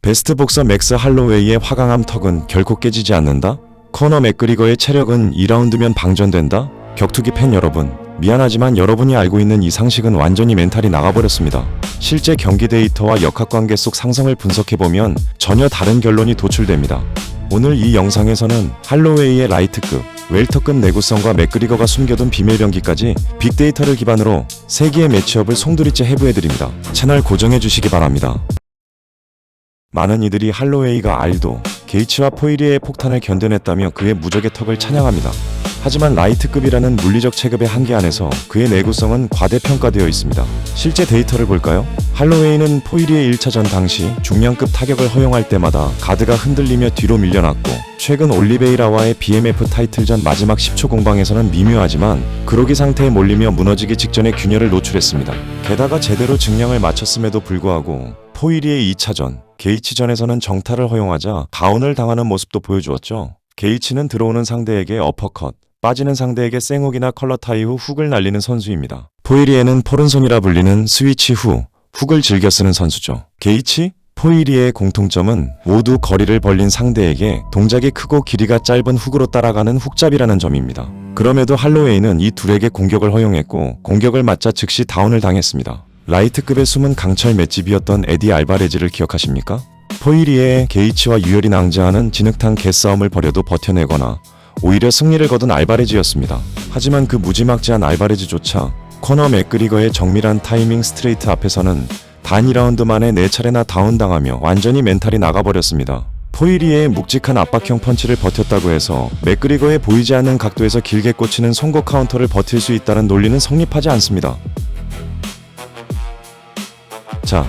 베스트 복서 맥스 할로웨이의 화강암 턱은 결코 깨지지 않는다? 코너 맥그리거의 체력은 2라운드면 방전된다? 격투기 팬 여러분, 미안하지만 여러분이 알고 있는 이 상식은 완전히 멘탈이 나가버렸습니다. 실제 경기 데이터와 역학관계 속 상성을 분석해보면 전혀 다른 결론이 도출됩니다. 오늘 이 영상에서는 할로웨이의 라이트급, 웰터급 내구성과 맥그리거가 숨겨둔 비밀 병기까지 빅데이터를 기반으로 세계의 매치업을 송두리째 해부해드립니다. 채널 고정해주시기 바랍니다. 많은 이들이 할로웨이가 알도, 게이츠와 포이리의 폭탄을 견뎌냈다며 그의 무적의 턱을 찬양합니다. 하지만 라이트급이라는 물리적 체급의 한계 안에서 그의 내구성은 과대평가되어 있습니다. 실제 데이터를 볼까요? 할로웨이는 포이리의 1차전 당시 중량급 타격을 허용할 때마다 가드가 흔들리며 뒤로 밀려났고, 최근 올리베이라와의 BMF 타이틀전 마지막 10초 공방에서는 미묘하지만 그로기 상태에 몰리며 무너지기 직전에 균열을 노출했습니다. 게다가 제대로 증량을 마쳤음에도 불구하고 포이리의 2차전, 게이츠전에서는 정타를 허용하자 다운을 당하는 모습도 보여주었죠. 게이츠는 들어오는 상대에게 어퍼컷, 빠지는 상대에게 생훅이나 컬러 타이 후 훅을 날리는 선수입니다. 포이리에는 포른손이라 불리는 스위치 후 훅을 즐겨 쓰는 선수죠. 게이츠, 포이리의 공통점은 모두 거리를 벌린 상대에게 동작이 크고 길이가 짧은 훅으로 따라가는 훅잡이라는 점입니다. 그럼에도 할로웨이는 이 둘에게 공격을 허용했고 공격을 맞자 즉시 다운을 당했습니다. 라이트급의 숨은 강철 맷집이었던 에디 알바레즈를 기억하십니까? 포이리의 게이츠와 유혈이 낭자하는 진흙탕 개싸움을 벌여도 버텨내거나 오히려 승리를 거둔 알바레즈였습니다. 하지만 그 무지막지한 알바레즈조차 코너 맥그리거의 정밀한 타이밍 스트레이트 앞에서는 단 2라운드 만에 4차례나 다운당하며 완전히 멘탈이 나가버렸습니다. 포이리의 묵직한 압박형 펀치를 버텼다고 해서 맥그리거의 보이지 않는 각도에서 길게 꽂히는 송곳 카운터를 버틸 수 있다는 논리는 성립하지 않습니다. 자,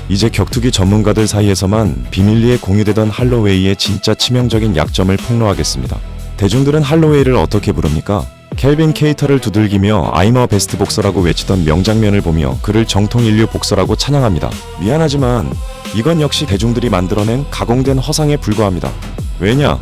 이제 격투기 전문가들 사이에서만 비밀리에 공유되던 할로웨이의 진짜 치명적인 약점을 폭로하겠습니다. 대중들은 할로웨이를 어떻게 부릅니까? 켈빈 케이터를 두들기며 I'm a 베스트 복서라고 외치던 명장면을 보며 그를 정통 인류 복서라고 찬양합니다. 미안하지만 이건 역시 대중들이 만들어낸 가공된 허상에 불과합니다. 왜냐?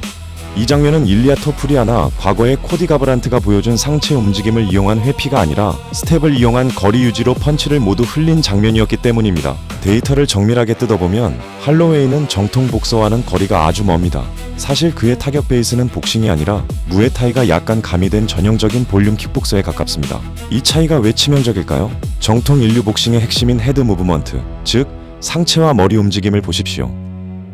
이 장면은 일리아 토프리아나 과거의 코디 가브란트가 보여준 상체 움직임을 이용한 회피가 아니라 스텝을 이용한 거리 유지로 펀치를 모두 흘린 장면이었기 때문입니다. 데이터를 정밀하게 뜯어보면 할로웨이는 정통 복서와는 거리가 아주 멉니다. 사실 그의 타격 베이스는 복싱이 아니라 무에타이가 약간 가미된 전형적인 볼륨 킥복서에 가깝습니다. 이 차이가 왜 치명적일까요? 정통 인류 복싱의 핵심인 헤드 무브먼트, 즉 상체와 머리 움직임을 보십시오.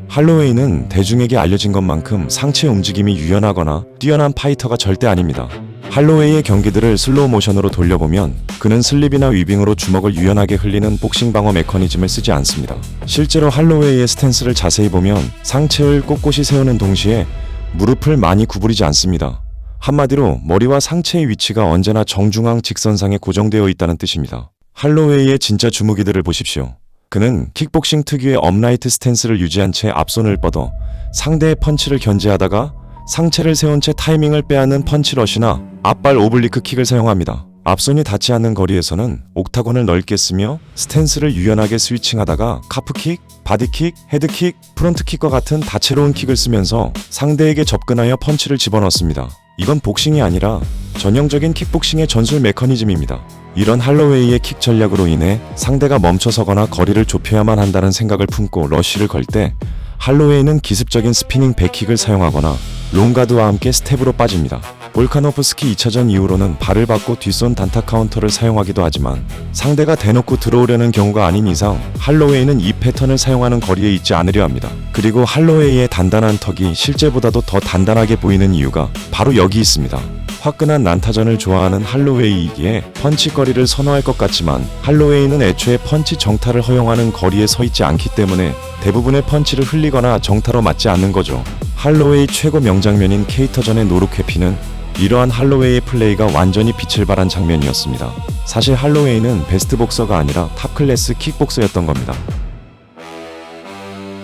할로웨이는 대중에게 알려진 것만큼 상체 움직임이 유연하거나 뛰어난 파이터가 절대 아닙니다. 할로웨이의 경기들을 슬로우 모션으로 돌려보면 그는 슬립이나 위빙으로 주먹을 유연하게 흘리는 복싱 방어 메커니즘을 쓰지 않습니다. 실제로 할로웨이의 스탠스를 자세히 보면 상체를 꼿꼿이 세우는 동시에 무릎을 많이 구부리지 않습니다. 한마디로 머리와 상체의 위치가 언제나 정중앙 직선상에 고정되어 있다는 뜻입니다. 할로웨이의 진짜 주무기들을 보십시오. 그는 킥복싱 특유의 업라이트 스탠스를 유지한 채 앞손을 뻗어 상대의 펀치를 견제하다가 상체를 세운 채 타이밍을 빼앗는 펀치러시나 앞발 오블리크 킥을 사용합니다. 앞손이 닿지 않는 거리에서는 옥타곤을 넓게 쓰며 스탠스를 유연하게 스위칭하다가 카프킥, 바디킥, 헤드킥, 프론트킥과 같은 다채로운 킥을 쓰면서 상대에게 접근하여 펀치를 집어넣습니다. 이건 복싱이 아니라 전형적인 킥복싱의 전술 메커니즘입니다. 이런 할로웨이의 킥 전략으로 인해 상대가 멈춰서거나 거리를 좁혀야만 한다는 생각을 품고 러쉬를 걸 때 할로웨이는 기습적인 스피닝 백킥을 사용하거나 롱가드와 함께 스텝으로 빠집니다. 볼카노프스키 2차전 이후로는 발을 받고 뒷손 단타 카운터를 사용하기도 하지만 상대가 대놓고 들어오려는 경우가 아닌 이상 할로웨이는 이 패턴을 사용하는 거리에 있지 않으려 합니다. 그리고 할로웨이의 단단한 턱이 실제보다도 더 단단하게 보이는 이유가 바로 여기 있습니다. 화끈한 난타전을 좋아하는 할로웨이이기에 펀치거리를 선호할 것 같지만 할로웨이는 애초에 펀치 정타를 허용하는 거리에 서 있지 않기 때문에 대부분의 펀치를 흘리거나 정타로 맞지 않는 거죠. 할로웨이 최고 명장면인 케이터전의 노룩 회피는 이러한 할로웨이의 플레이가 완전히 빛을 발한 장면이었습니다. 사실 할로웨이는 베스트 복서가 아니라 탑클래스 킥복서였던 겁니다.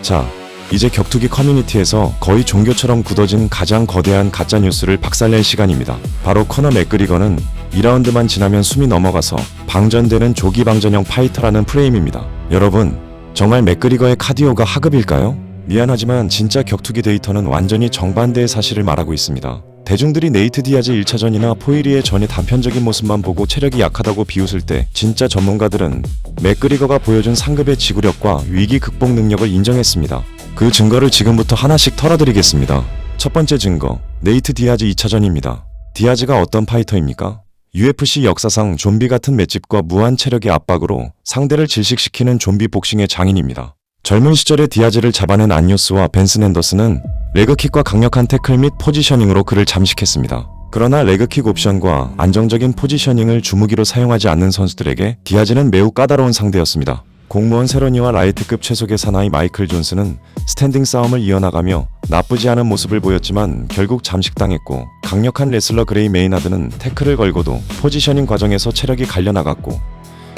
자, 이제 격투기 커뮤니티에서 거의 종교처럼 굳어진 가장 거대한 가짜뉴스를 박살낼 시간입니다. 바로 코너 맥그리거는 2라운드만 지나면 숨이 넘어가서 방전되는 조기 방전형 파이터라는 프레임입니다. 여러분, 정말 맥그리거의 카디오가 하급일까요? 미안하지만 진짜 격투기 데이터는 완전히 정반대의 사실을 말하고 있습니다. 대중들이 네이트 디아즈 1차전이나 포이리의 전의 단편적인 모습만 보고 체력이 약하다고 비웃을 때 진짜 전문가들은 맥그리거가 보여준 상급의 지구력과 위기 극복 능력을 인정했습니다. 그 증거를 지금부터 하나씩 털어드리겠습니다. 첫 번째 증거, 네이트 디아즈 2차전입니다. 디아즈가 어떤 파이터입니까? UFC 역사상 좀비 같은 맷집과 무한 체력의 압박으로 상대를 질식시키는 좀비 복싱의 장인입니다. 젊은 시절에 디아즈를 잡아낸 안요스와 벤슨 앤더슨은 레그킥과 강력한 태클 및 포지셔닝으로 그를 잠식했습니다. 그러나 레그킥 옵션과 안정적인 포지셔닝을 주무기로 사용하지 않는 선수들에게 디아즈는 매우 까다로운 상대였습니다. 공무원 세로니와 라이트급 최속의 사나이 마이클 존슨은 스탠딩 싸움을 이어나가며 나쁘지 않은 모습을 보였지만 결국 잠식당했고, 강력한 레슬러 그레이 메이나드는 태클을 걸고도 포지셔닝 과정에서 체력이 갈려나갔고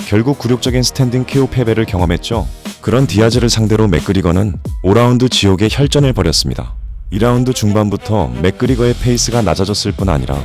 결국 굴욕적인 스탠딩 KO 패배를 경험했죠. 그런 디아즈를 상대로 맥그리거는 5라운드 지옥의 혈전을 벌였습니다. 2라운드 중반부터 맥그리거의 페이스가 낮아졌을 뿐 아니라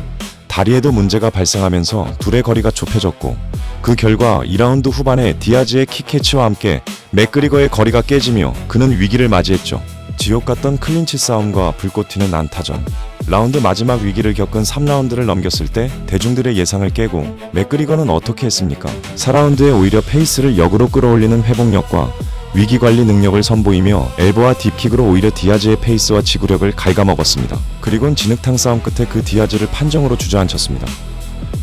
다리에도 문제가 발생하면서 둘의 거리가 좁혀졌고, 그 결과 2라운드 후반에 디아즈의 킥캐치와 함께 맥그리거의 거리가 깨지며 그는 위기를 맞이했죠. 지옥 같던 클린치 싸움과 불꽃 튀는 안타전, 라운드 마지막 위기를 겪은 3라운드를 넘겼을 때 대중들의 예상을 깨고 맥그리거는 어떻게 했습니까? 4라운드에 오히려 페이스를 역으로 끌어올리는 회복력과 위기관리 능력을 선보이며 엘보와 딥킥으로 오히려 디아즈의 페이스와 지구력을 갉아먹었습니다. 그리곤 진흙탕 싸움 끝에 그 디아즈를 판정으로 주저앉혔습니다.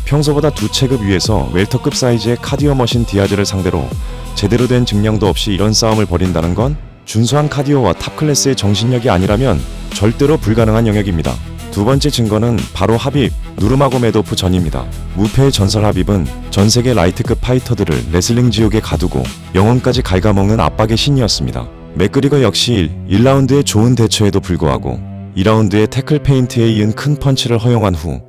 평소보다 2체급 위에서 웰터급 사이즈의 카디오 머신 디아즈를 상대로 제대로 된 증량도 없이 이런 싸움을 벌인다는 건 준수한 카디오와 탑클래스의 정신력이 아니라면 절대로 불가능한 영역입니다. 두 번째 증거는 바로 하빕 누르마고메도프 전입니다. 무패의 전설 하빕은 전세계 라이트급 파이터들을 레슬링 지옥에 가두고 영혼까지 갉아먹는 압박의 신이었습니다. 맥그리거 역시 1라운드의 좋은 대처에도 불구하고 2라운드의 태클 페인트에 이은 큰 펀치를 허용한 후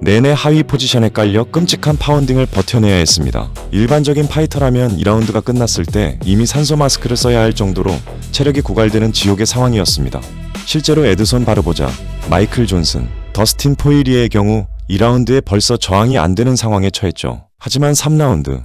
내내 하위 포지션에 깔려 끔찍한 파운딩을 버텨내야 했습니다. 일반적인 파이터라면 2라운드가 끝났을 때 이미 산소 마스크를 써야 할 정도로 체력이 고갈되는 지옥의 상황이었습니다. 실제로 에드손 바르보자, 마이클 존슨, 더스틴 포이리의 경우 2라운드에 벌써 저항이 안 되는 상황에 처했죠. 하지만 3라운드,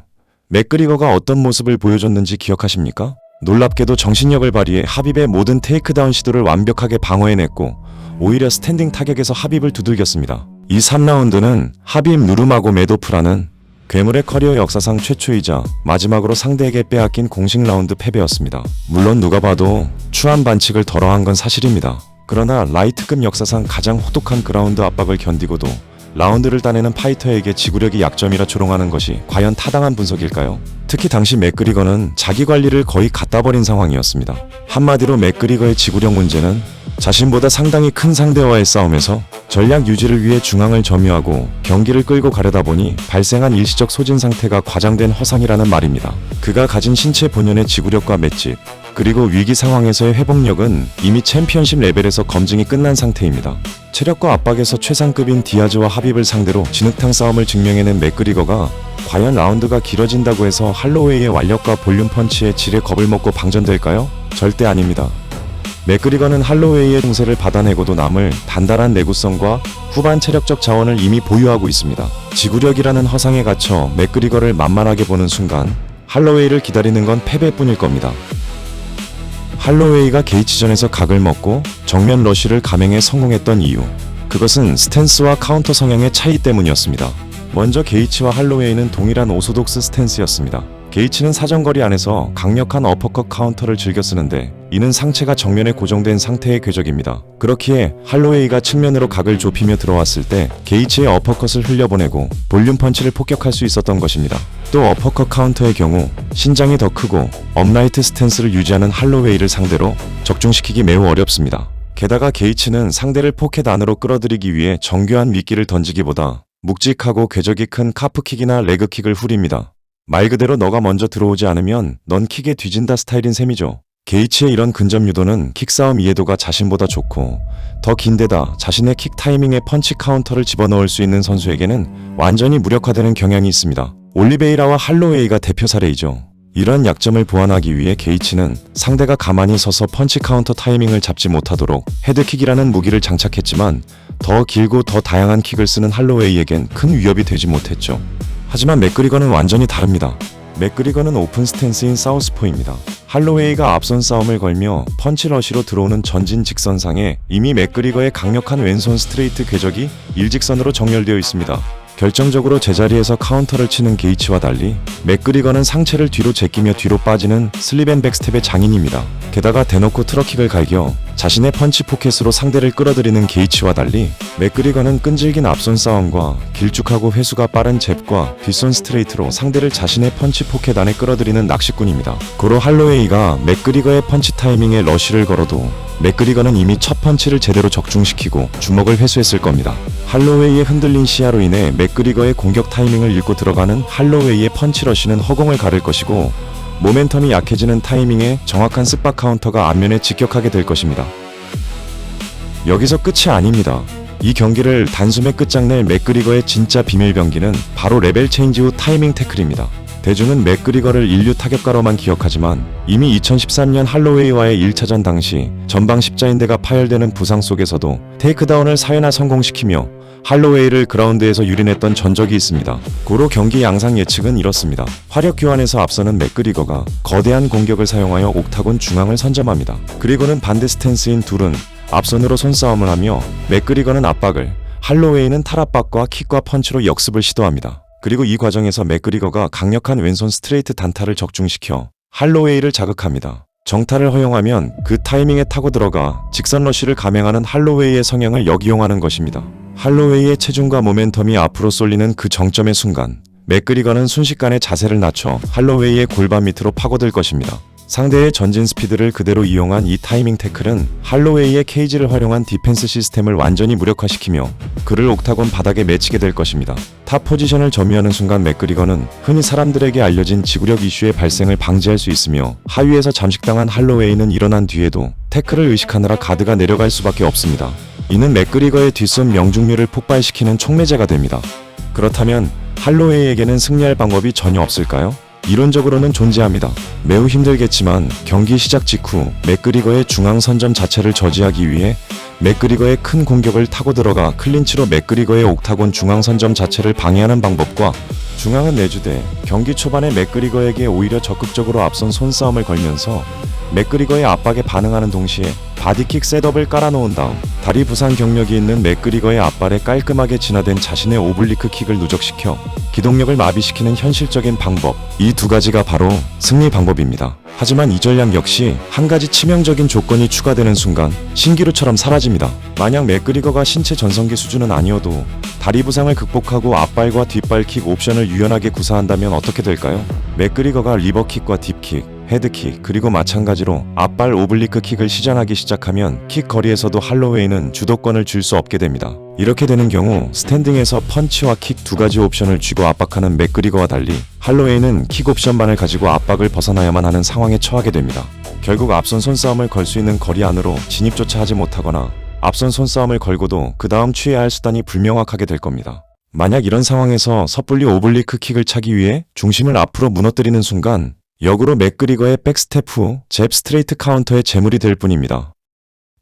맥그리거가 어떤 모습을 보여줬는지 기억하십니까? 놀랍게도 정신력을 발휘해 하빕의 모든 테이크다운 시도를 완벽하게 방어해냈고 오히려 스탠딩 타격에서 하빕을 두들겼습니다. 이 3라운드는 하빕 누르마고메도프라는 괴물의 커리어 역사상 최초이자 마지막으로 상대에게 빼앗긴 공식 라운드 패배였습니다. 물론 누가 봐도 추한 반칙을 덜어한 건 사실입니다. 그러나 라이트급 역사상 가장 혹독한 그라운드 압박을 견디고도 라운드를 따내는 파이터에게 지구력이 약점이라 조롱하는 것이 과연 타당한 분석일까요? 특히 당시 맥그리거는 자기 관리를 거의 갖다 버린 상황이었습니다. 한마디로 맥그리거의 지구력 문제는 자신보다 상당히 큰 상대와의 싸움에서 전략 유지를 위해 중앙을 점유하고 경기를 끌고 가려다 보니 발생한 일시적 소진 상태가 과장된 허상이라는 말입니다. 그가 가진 신체 본연의 지구력과 맷집, 그리고 위기 상황에서의 회복력은 이미 챔피언십 레벨에서 검증이 끝난 상태입니다. 체력과 압박에서 최상급인 디아즈와 하빕을 상대로 진흙탕 싸움을 증명해낸 맥그리거가 과연 라운드가 길어진다고 해서 할로웨이의 완력과 볼륨 펀치에 질에 겁을 먹고 방전될까요? 절대 아닙니다. 맥그리거는 할로웨이의 공세를 받아내고도 남을 단단한 내구성과 후반 체력적 자원을 이미 보유하고 있습니다. 지구력이라는 허상에 갇혀 맥그리거를 만만하게 보는 순간 할로웨이를 기다리는 건 패배뿐일 겁니다. 할로웨이가 게이츠전에서 각을 먹고 정면 러쉬를 감행해 성공했던 이유, 그것은 스탠스와 카운터 성향의 차이 때문이었습니다. 먼저 게이츠와 할로웨이는 동일한 오소독스 스탠스였습니다. 게이츠는 사정거리 안에서 강력한 어퍼컷 카운터를 즐겨 쓰는데 이는 상체가 정면에 고정된 상태의 궤적입니다. 그렇기에 할로웨이가 측면으로 각을 좁히며 들어왔을 때 게이츠의 어퍼컷을 흘려보내고 볼륨 펀치를 폭격할 수 있었던 것입니다. 또 어퍼컷 카운터의 경우 신장이 더 크고 업라이트 스탠스를 유지하는 할로웨이를 상대로 적중시키기 매우 어렵습니다. 게다가 게이츠는 상대를 포켓 안으로 끌어들이기 위해 정교한 미끼를 던지기보다 묵직하고 궤적이 큰 카프킥이나 레그킥을 후립니다. 말 그대로 너가 먼저 들어오지 않으면 넌 킥에 뒤진다 스타일인 셈이죠. 게이츠의 이런 근접 유도는 킥싸움 이해도가 자신보다 좋고 더 긴데다 자신의 킥 타이밍에 펀치 카운터를 집어넣을 수 있는 선수에게는 완전히 무력화되는 경향이 있습니다. 올리베이라와 할로웨이가 대표 사례이죠. 이런 약점을 보완하기 위해 게이츠는 상대가 가만히 서서 펀치 카운터 타이밍을 잡지 못하도록 헤드킥이라는 무기를 장착했지만 더 길고 더 다양한 킥을 쓰는 할로웨이에겐 큰 위협이 되지 못했죠. 하지만 맥그리거는 완전히 다릅니다. 맥그리거는 오픈 스탠스인 사우스포입니다. 할로웨이가 앞선 싸움을 걸며 펀치러시로 들어오는 전진 직선상에 이미 맥그리거의 강력한 왼손 스트레이트 궤적이 일직선으로 정렬되어 있습니다. 결정적으로 제자리에서 카운터를 치는 게이츠와 달리 맥그리거는 상체를 뒤로 제끼며 뒤로 빠지는 슬립앤백 스텝의 장인입니다. 게다가 대놓고 트럭킥을 갈겨 자신의 펀치 포켓으로 상대를 끌어들이는 게이츠와 달리 맥그리거는 끈질긴 앞손 싸움과 길쭉하고 회수가 빠른 잽과 뒷손 스트레이트로 상대를 자신의 펀치 포켓 안에 끌어들이는 낚시꾼입니다. 고로 할로웨이가 맥그리거의 펀치 타이밍에 러쉬를 걸어도 맥그리거는 이미 첫 펀치를 제대로 적중시키고 주먹을 회수했을 겁니다. 할로웨이의 흔들린 시야로 인해 맥그리거의 공격 타이밍을 읽고 들어가는 할로웨이의 펀치러쉬는 허공을 가를 것이고 모멘텀이 약해지는 타이밍에 정확한 스팟 카운터가 앞면에 직격하게 될 것입니다. 여기서 끝이 아닙니다. 이 경기를 단숨에 끝장낼 맥그리거의 진짜 비밀병기는 바로 레벨 체인지 후 타이밍 태클입니다. 대중은 맥그리거를 인류 타격가로만 기억하지만 이미 2013년 할로웨이와의 1차전 당시 전방 십자인대가 파열되는 부상 속에서도 테이크다운을 사회나 성공시키며 할로웨이를 그라운드에서 유린했던 전적이 있습니다. 고로 경기 양상 예측은 이렇습니다. 화력 교환에서 앞서는 맥그리거가 거대한 공격을 사용하여 옥타곤 중앙을 선점합니다. 그리고는 반대 스탠스인 둘은 앞선으로 손싸움을 하며 맥그리거는 압박을, 할로웨이는 탈압박과 킥과 펀치로 역습을 시도합니다. 그리고 이 과정에서 맥그리거가 강력한 왼손 스트레이트 단타를 적중시켜 할로웨이를 자극합니다. 정타를 허용하면 그 타이밍에 타고 들어가 직선 러쉬를 감행하는 할로웨이의 성향을 역이용하는 것입니다. 할로웨이의 체중과 모멘텀이 앞으로 쏠리는 그 정점의 순간 맥그리거는 순식간에 자세를 낮춰 할로웨이의 골반 밑으로 파고들 것입니다. 상대의 전진 스피드를 그대로 이용한 이 타이밍 태클은 할로웨이의 케이지를 활용한 디펜스 시스템을 완전히 무력화시키며 그를 옥타곤 바닥에 맺히게 될 것입니다. 탑 포지션을 점유하는 순간 맥그리거는 흔히 사람들에게 알려진 지구력 이슈의 발생을 방지할 수 있으며 하위에서 잠식당한 할로웨이는 일어난 뒤에도 태클을 의식하느라 가드가 내려갈 수밖에 없습니다. 이는 맥그리거의 뒷손 명중률을 폭발시키는 촉매제가 됩니다. 그렇다면 할로웨이에게는 승리할 방법이 전혀 없을까요? 이론적으로는 존재합니다. 매우 힘들겠지만 경기 시작 직후 맥그리거의 중앙 선점 자체를 저지하기 위해 맥그리거의 큰 공격을 타고 들어가 클린치로 맥그리거의 옥타곤 중앙 선점 자체를 방해하는 방법과 중앙은 내주되 경기 초반에 맥그리거에게 오히려 적극적으로 앞선 손싸움을 걸면서 맥그리거의 압박에 반응하는 동시에 바디킥 셋업을 깔아놓은 다음 다리 부상 경력이 있는 맥그리거의 앞발에 깔끔하게 진화된 자신의 오블리크 킥을 누적시켜 기동력을 마비시키는 현실적인 방법, 이 두 가지가 바로 승리 방법입니다. 하지만 이 전략 역시 한 가지 치명적인 조건이 추가되는 순간 신기루처럼 사라집니다. 만약 맥그리거가 신체 전성기 수준은 아니어도 다리 부상을 극복하고 앞발과 뒷발 킥 옵션을 유연하게 구사한다면 어떻게 될까요? 맥그리거가 리버킥과 딥킥, 헤드킥, 그리고 마찬가지로 앞발 오블리크 킥을 시전하기 시작하면 킥 거리에서도 할로웨이는 주도권을 줄 수 없게 됩니다. 이렇게 되는 경우 스탠딩에서 펀치와 킥 두 가지 옵션을 쥐고 압박하는 맥그리거와 달리 할로웨이는 킥 옵션만을 가지고 압박을 벗어나야만 하는 상황에 처하게 됩니다. 결국 앞선 손싸움을 걸 수 있는 거리 안으로 진입조차 하지 못하거나 앞선 손싸움을 걸고도 그 다음 취해야 할 수단이 불명확하게 될 겁니다. 만약 이런 상황에서 섣불리 오블리크 킥을 차기 위해 중심을 앞으로 무너뜨리는 순간 역으로 맥그리거의 백스텝 후 잽 스트레이트 카운터의 제물이 될 뿐입니다.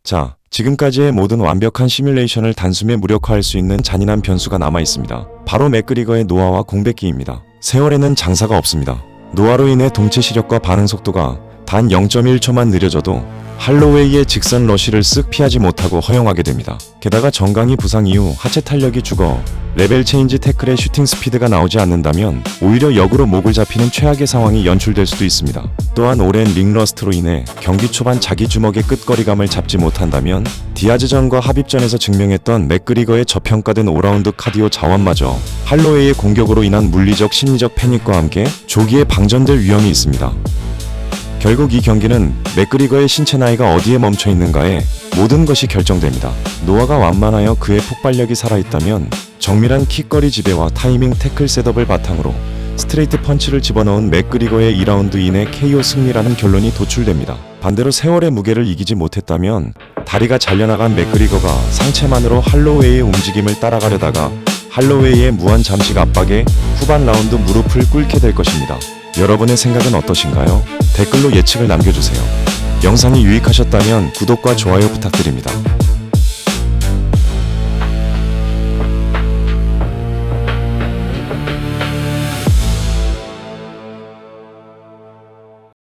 자, 지금까지의 모든 완벽한 시뮬레이션을 단숨에 무력화할 수 있는 잔인한 변수가 남아 있습니다. 바로 맥그리거의 노화와 공백기입니다. 세월에는 장사가 없습니다. 노화로 인해 동체 시력과 반응 속도가 단 0.1초만 느려져도 할로웨이의 직선 러쉬를 쓱 피하지 못하고 허용하게 됩니다. 게다가 정강이 부상 이후 하체 탄력이 죽어 레벨 체인지 태클의 슈팅 스피드가 나오지 않는다면 오히려 역으로 목을 잡히는 최악의 상황이 연출될 수도 있습니다. 또한 오랜 링러스트로 인해 경기 초반 자기 주먹의 끝거리감을 잡지 못한다면 디아즈전과 합입전에서 증명했던 맥그리거의 저평가된 5라운드 카디오 자원마저 할로웨이의 공격으로 인한 물리적 심리적 패닉과 함께 조기에 방전될 위험이 있습니다. 결국 이 경기는 맥그리거의 신체 나이가 어디에 멈춰 있는가에 모든 것이 결정됩니다. 노화가 완만하여 그의 폭발력이 살아있다면 정밀한 킥거리 지배와 타이밍 태클 셋업을 바탕으로 스트레이트 펀치를 집어넣은 맥그리거의 2라운드 이내 KO 승리라는 결론이 도출됩니다. 반대로 세월의 무게를 이기지 못했다면 다리가 잘려나간 맥그리거가 상체만으로 할로웨이의 움직임을 따라가려다가 할로웨이의 무한 잠식 압박에 후반 라운드 무릎을 꿇게 될 것입니다. 여러분의 생각은 어떠신가요? 댓글로 예측을 남겨주세요. 영상이 유익하셨다면 구독과 좋아요 부탁드립니다.